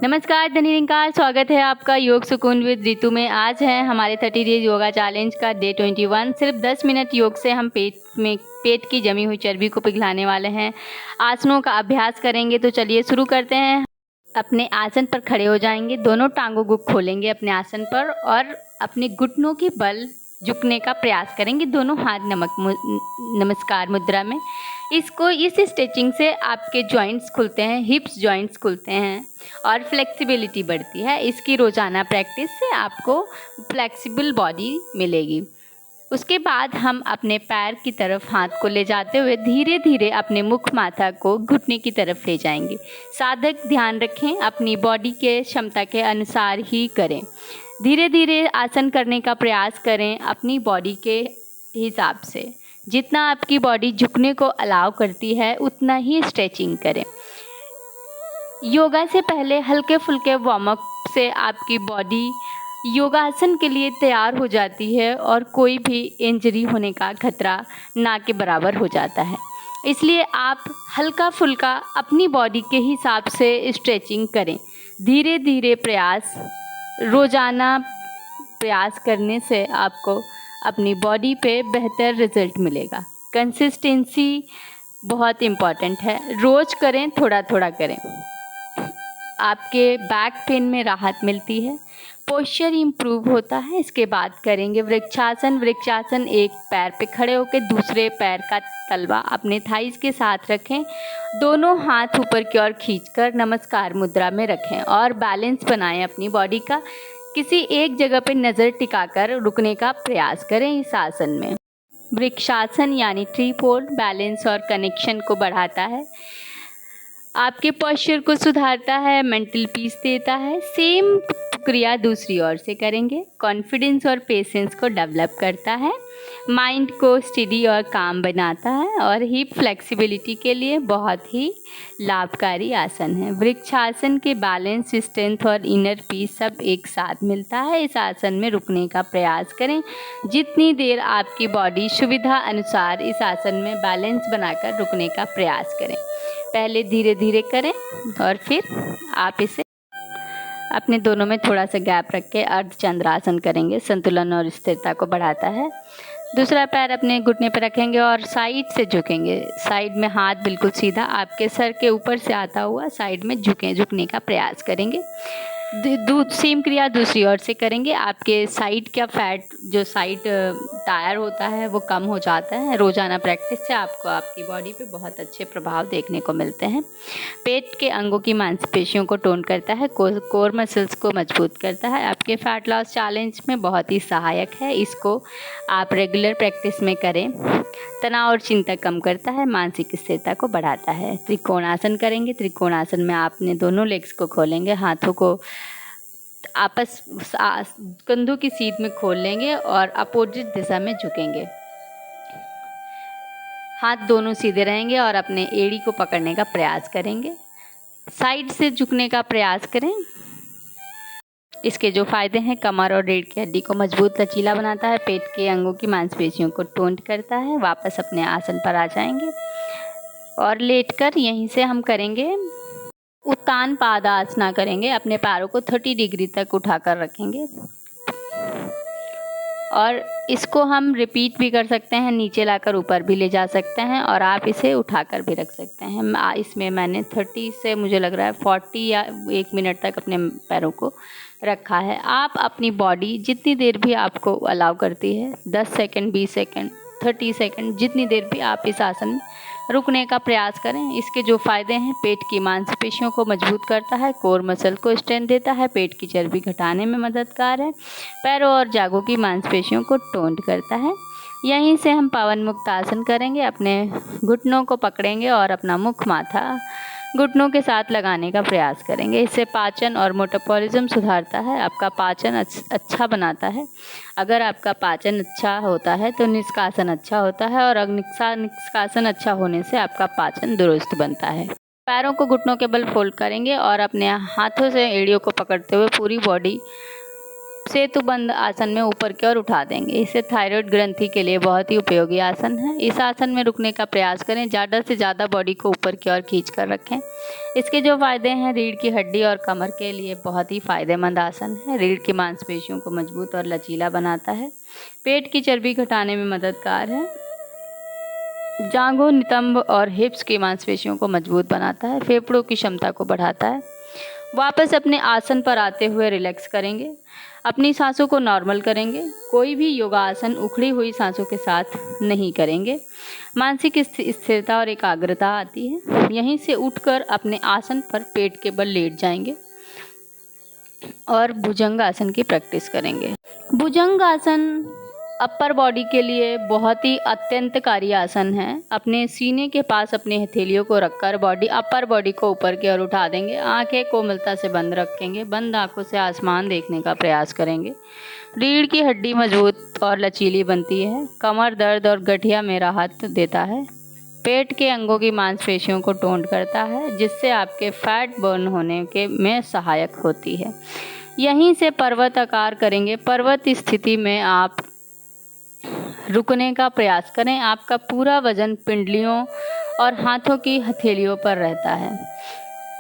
नमस्कार धनी निरंकार, स्वागत है आपका योग सुकून विद रितु में। आज है हमारे 30 डेज योगा चैलेंज का डे 21। सिर्फ 10 मिनट योग से हम पेट की जमी हुई चर्बी को पिघलाने वाले हैं। आसनों का अभ्यास करेंगे, तो चलिए शुरू करते हैं। अपने आसन पर खड़े हो जाएंगे, दोनों टांगों को खोलेंगे अपने आसन पर और अपने घुटनों के बल झुकने का प्रयास करेंगे, दोनों हाथ नमस्कार मुद्रा में। इस स्ट्रेचिंग से आपके जॉइंट्स खुलते हैं, हिप्स जॉइंट्स खुलते हैं और फ्लेक्सिबिलिटी बढ़ती है। इसकी रोज़ाना प्रैक्टिस से आपको फ्लेक्सिबल बॉडी मिलेगी। उसके बाद हम अपने पैर की तरफ हाथ को ले जाते हुए धीरे धीरे अपने मुख माथा को घुटने की तरफ ले जाएंगे। साधक ध्यान रखें, अपनी बॉडी के क्षमता के अनुसार ही करें। धीरे धीरे आसन करने का प्रयास करें अपनी बॉडी के हिसाब से। जितना आपकी बॉडी झुकने को अलाउ करती है उतना ही स्ट्रेचिंग करें। योगा से पहले हल्के फुल्के वार्म अप से आपकी बॉडी योगासन के लिए तैयार हो जाती है और कोई भी इंजरी होने का खतरा ना के बराबर हो जाता है। इसलिए आप हल्का फुल्का अपनी बॉडी के हिसाब से स्ट्रेचिंग करें। धीरे धीरे रोज़ाना प्रयास करने से आपको अपनी बॉडी पे बेहतर रिजल्ट मिलेगा। कंसिस्टेंसी बहुत इम्पॉर्टेंट है, रोज़ करें, थोड़ा थोड़ा करें। आपके बैक पेन में राहत मिलती है, पोस्चर इम्प्रूव होता है। इसके बाद करेंगे वृक्षासन। एक पैर पे खड़े होकर दूसरे पैर का तलवा अपने थाइस के साथ रखें, दोनों हाथ ऊपर की ओर खींचकर नमस्कार मुद्रा में रखें और बैलेंस बनाएं अपनी बॉडी का। किसी एक जगह पे नज़र टिकाकर रुकने का प्रयास करें इस आसन में। वृक्षासन यानी ट्री पोज बैलेंस और कनेक्शन को बढ़ाता है, आपके पोस्चर को सुधारता है, मेंटल पीस देता है। सेम क्रिया दूसरी ओर से करेंगे। कॉन्फिडेंस और पेशेंस को डेवलप करता है, माइंड को स्टडी और काम बनाता है और हिप फ्लेक्सिबिलिटी के लिए बहुत ही लाभकारी आसन है। वृक्षासन के बैलेंस, स्ट्रेंथ और इनर पीस सब एक साथ मिलता है। इस आसन में रुकने का प्रयास करें। जितनी देर आपकी बॉडी सुविधा अनुसार इस आसन में बैलेंस बनाकर रुकने का प्रयास करें। पहले धीरे धीरे करें और फिर आप इसे अपने दोनों में थोड़ा सा गैप रख के अर्धचंद्रासन करेंगे। संतुलन और स्थिरता को बढ़ाता है। दूसरा पैर अपने घुटने पर रखेंगे और साइड से झुकेंगे। साइड में हाथ बिल्कुल सीधा आपके सर के ऊपर से आता हुआ साइड में झुकने का प्रयास करेंगे। सेम क्रिया दूसरी ओर से करेंगे। आपके साइड का फैट, जो साइड टायर होता है, वो कम हो जाता है। रोज़ाना प्रैक्टिस से आपको आपकी बॉडी पे बहुत अच्छे प्रभाव देखने को मिलते हैं। पेट के अंगों की मांसपेशियों को टोन करता है, कोर मसल्स को मजबूत करता है। आपके फैट लॉस चैलेंज में बहुत ही सहायक है। इसको आप रेगुलर प्रैक्टिस में करें। तनाव और चिंता कम करता है, मानसिक स्थिरता को बढ़ाता है। त्रिकोणासन करेंगे। त्रिकोणासन में आपने दोनों लेग्स को खोलेंगे, हाथों को कंधों की सीध में खोल लेंगे और अपोजिट दिशा में झुकेंगे। हाथ दोनों सीधे रहेंगे और अपने एड़ी को पकड़ने का प्रयास करेंगे। साइड से झुकने का प्रयास करें। इसके जो फायदे हैं, कमर और रीढ़ की हड्डी को मजबूत लचीला बनाता है, पेट के अंगों की मांसपेशियों को टोन करता है। वापस अपने आसन पर आ जाएंगे और लेटकर यहीं से हम करेंगे उत्तान पादासना करेंगे। अपने पैरों को 30 डिग्री तक उठाकर रखेंगे और इसको हम रिपीट भी कर सकते हैं, नीचे लाकर ऊपर भी ले जा सकते हैं और आप इसे उठाकर भी रख सकते हैं। इसमें मैंने 30 से मुझे लग रहा है 40 या 1 मिनट तक अपने पैरों को रखा है। आप अपनी बॉडी जितनी देर भी आपको अलाउ करती है, 10 सेकंड, 20 सेकंड, 30 सेकंड, जितनी देर भी आप इस आसन में रुकने का प्रयास करें। इसके जो फायदे हैं, पेट की मांसपेशियों को मजबूत करता है, कोर मसल को स्ट्रेंथ देता है, पेट की चर्बी घटाने में मददगार है, पैरों और जांघों की मांसपेशियों को टोन करता है। यहीं से हम पावन मुक्त आसन करेंगे। अपने घुटनों को पकड़ेंगे और अपना मुख माथा घुटनों के साथ लगाने का प्रयास करेंगे। इससे पाचन और मेटाबॉलिज्म सुधारता है, आपका पाचन अच्छा बनाता है। अगर आपका पाचन अच्छा होता है तो निष्कासन अच्छा होता है और निष्कासन अच्छा होने से आपका पाचन दुरुस्त बनता है। पैरों को घुटनों के बल फोल्ड करेंगे और अपने हाथों से एड़ियों को पकड़ते हुए पूरी बॉडी सेतुबंद आसन में ऊपर की ओर उठा देंगे। इसे थायराइड ग्रंथि के लिए बहुत ही उपयोगी आसन है। इस आसन में रुकने का प्रयास करें, ज़्यादा से ज़्यादा बॉडी को ऊपर की ओर खींच कर रखें। इसके जो फायदे हैं, रीढ़ की हड्डी और कमर के लिए बहुत ही फायदेमंद आसन है। रीढ़ की मांसपेशियों को मजबूत और लचीला बनाता है। पेट की चर्बी घटाने में मददगार है। जांघों, नितंब और हिप्स की मांसपेशियों को मजबूत बनाता है। फेफड़ों की क्षमता को बढ़ाता है। वापस अपने आसन पर आते हुए रिलैक्स करेंगे। अपनी सांसों को नॉर्मल करेंगे। कोई भी योगासन उखड़ी हुई सांसों के साथ नहीं करेंगे। मानसिक स्थिरता और एकाग्रता आती है। यहीं से उठकर अपने आसन पर पेट के बल लेट जाएंगे और भुजंग आसन की प्रैक्टिस करेंगे। भुजंग आसन अपर बॉडी के लिए बहुत ही अत्यंतकारी आसन है। अपने सीने के पास अपने हथेलियों को रखकर अपर बॉडी को ऊपर की ओर उठा देंगे। आंखें कोमलता से बंद रखेंगे। बंद आंखों से आसमान देखने का प्रयास करेंगे। रीढ़ की हड्डी मजबूत और लचीली बनती है। कमर दर्द और गठिया में राहत देता है। पेट के अंगों की मांसपेशियों को टोन करता है, जिससे आपके फैट बर्न होने के में सहायक होती है। यहीं से पर्वत आकार करेंगे। पर्वत स्थिति में आप रुकने का प्रयास करें। आपका पूरा वजन पिंडलियों और हाथों की हथेलियों पर रहता है।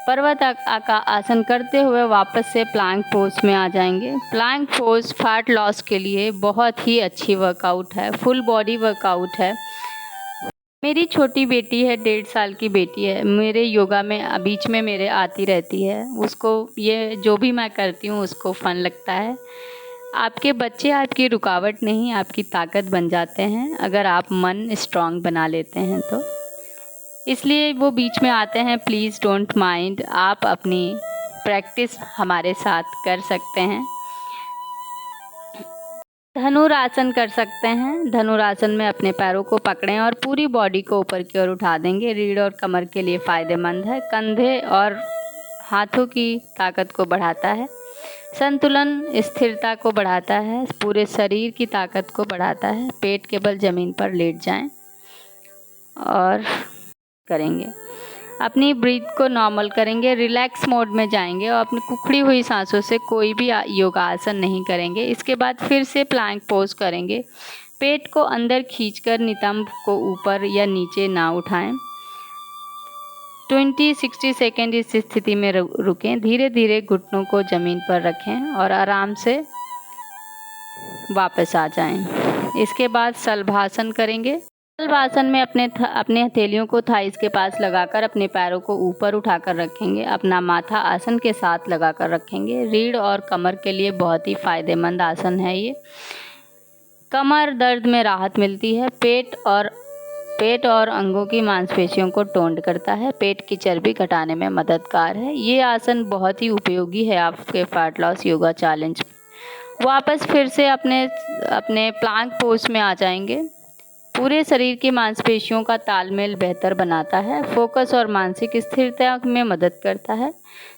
पर्वत का आसन करते हुए वापस से प्लैंक पोज में आ जाएंगे। प्लैंक पोज फैट लॉस के लिए बहुत ही अच्छी वर्कआउट है, फुल बॉडी वर्कआउट है। मेरी छोटी बेटी है, 1.5 साल की बेटी है, मेरे योगा में बीच में मेरे आती रहती है। उसको ये जो भी मैं करती हूँ उसको फन लगता है। आपके बच्चे आपकी रुकावट नहीं, आपकी ताकत बन जाते हैं अगर आप मन स्ट्रांग बना लेते हैं तो। इसलिए वो बीच में आते हैं। प्लीज़ डोंट माइंड, आप अपनी प्रैक्टिस हमारे साथ कर सकते हैं। धनुरासन कर सकते हैं। धनुरासन में अपने पैरों को पकड़ें और पूरी बॉडी को ऊपर की ओर उठा देंगे। रीढ़ और कमर के लिए फ़ायदेमंद है। कंधे और हाथों की ताकत को बढ़ाता है। संतुलन स्थिरता को बढ़ाता है। पूरे शरीर की ताकत को बढ़ाता है। पेट के बल ज़मीन पर लेट जाएं और करेंगे। अपनी ब्रीथ को नॉर्मल करेंगे। रिलैक्स मोड में जाएंगे और अपनी उखड़ी हुई सांसों से कोई भी योगासन नहीं करेंगे। इसके बाद फिर से प्लैंक पोज करेंगे। पेट को अंदर खींचकर नितंब को ऊपर या नीचे ना उठाएं। 20-60 सेकेंड इस स्थिति में रुकें। धीरे धीरे घुटनों को ज़मीन पर रखें और आराम से वापस आ जाएं। इसके बाद शलभासन करेंगे। शलभासन में अपने हथेलियों को थाइस के पास लगाकर अपने पैरों को ऊपर उठाकर रखेंगे। अपना माथा आसन के साथ लगाकर रखेंगे। रीढ़ और कमर के लिए बहुत ही फायदेमंद आसन है ये। कमर दर्द में राहत मिलती है। पेट और अंगों की मांसपेशियों को टोन करता है। पेट की चर्बी घटाने में मददगार है। ये आसन बहुत ही उपयोगी है आपके फैट लॉस योगा चैलेंज। वापस फिर से अपने प्लैंक पोज में आ जाएंगे। पूरे शरीर की मांसपेशियों का तालमेल बेहतर बनाता है। फोकस और मानसिक स्थिरता में मदद करता है।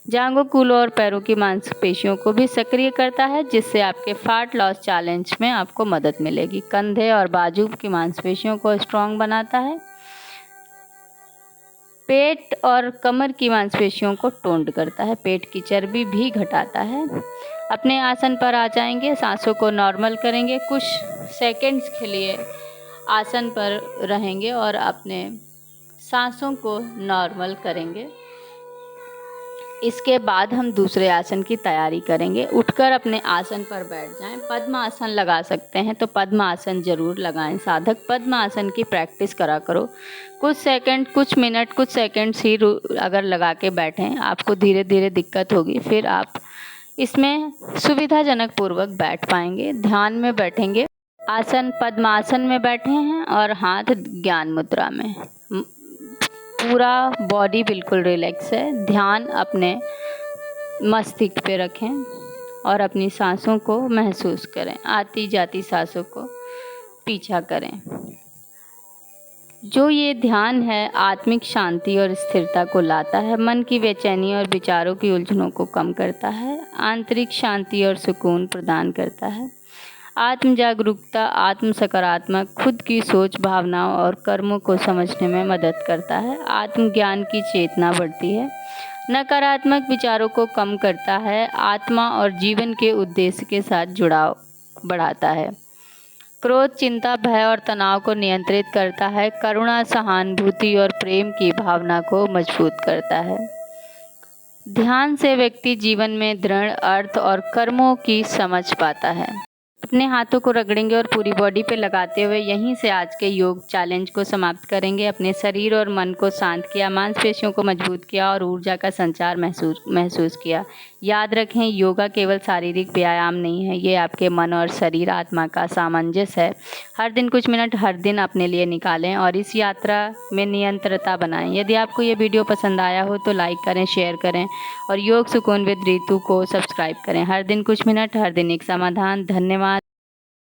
जांघों, कूल्हों और पैरों की मांसपेशियों को भी सक्रिय करता है, जिससे आपके फैट लॉस चैलेंज में आपको मदद मिलेगी। कंधे और बाजू की मांसपेशियों को स्ट्रॉन्ग बनाता है। पेट और कमर की मांसपेशियों को टोन्ड करता है। पेट की चर्बी भी घटाता है। अपने आसन पर आ जाएंगे। सांसों को नॉर्मल करेंगे। कुछ सेकंड्स के लिए आसन पर रहेंगे और अपने सांसों को नॉर्मल करेंगे। इसके बाद हम दूसरे आसन की तैयारी करेंगे। उठकर अपने आसन पर बैठ जाएं। पद्म आसन लगा सकते हैं तो पद्म आसन ज़रूर लगाएं। साधक पद्म आसन की प्रैक्टिस करा करो। कुछ सेकंड, कुछ मिनट, कुछ सेकंड्स ही अगर लगा के बैठें, आपको धीरे धीरे दिक्कत होगी, फिर आप इसमें सुविधाजनक पूर्वक बैठ पाएंगे। ध्यान में बैठेंगे। आसन पद्मासन में बैठे हैं और हाथ ज्ञान मुद्रा में। पूरा बॉडी बिल्कुल रिलैक्स है। ध्यान अपने मस्तिष्क पे रखें और अपनी सांसों को महसूस करें। आती जाती सांसों को पीछा करें। जो ये ध्यान है आत्मिक शांति और स्थिरता को लाता है। मन की बेचैनी और विचारों की उलझनों को कम करता है। आंतरिक शांति और सुकून प्रदान करता है। आत्म जागरूकता, आत्म सकारात्मक, खुद की सोच, भावनाओं और कर्मों को समझने में मदद करता है। आत्मज्ञान की चेतना बढ़ती है। नकारात्मक विचारों को कम करता है, आत्मा और जीवन के उद्देश्य के साथ जुड़ाव बढ़ाता है। क्रोध चिंता, भय और तनाव को नियंत्रित करता है, करुणा, सहानुभूति और प्रेम की भावना को मजबूत करता है। ध्यान से व्यक्ति जीवन में दृढ़ अर्थ और कर्मों की समझ पाता है। अपने हाथों को रगड़ेंगे और पूरी बॉडी पे लगाते हुए यहीं से आज के योग चैलेंज को समाप्त करेंगे। अपने शरीर और मन को शांत किया, मांसपेशियों को मजबूत किया और ऊर्जा का संचार महसूस किया। याद रखें, योगा केवल शारीरिक व्यायाम नहीं है, ये आपके मन और शरीर आत्मा का सामंजस्य है। हर दिन कुछ मिनट हर दिन अपने लिए निकालें और इस यात्रा में निरंतरता बनाएं। यदि आपको ये वीडियो पसंद आया हो तो लाइक करें, शेयर करें और योग सुकून विद रितु को सब्सक्राइब करें। हर दिन कुछ मिनट, हर दिन एक समाधान। धन्यवाद।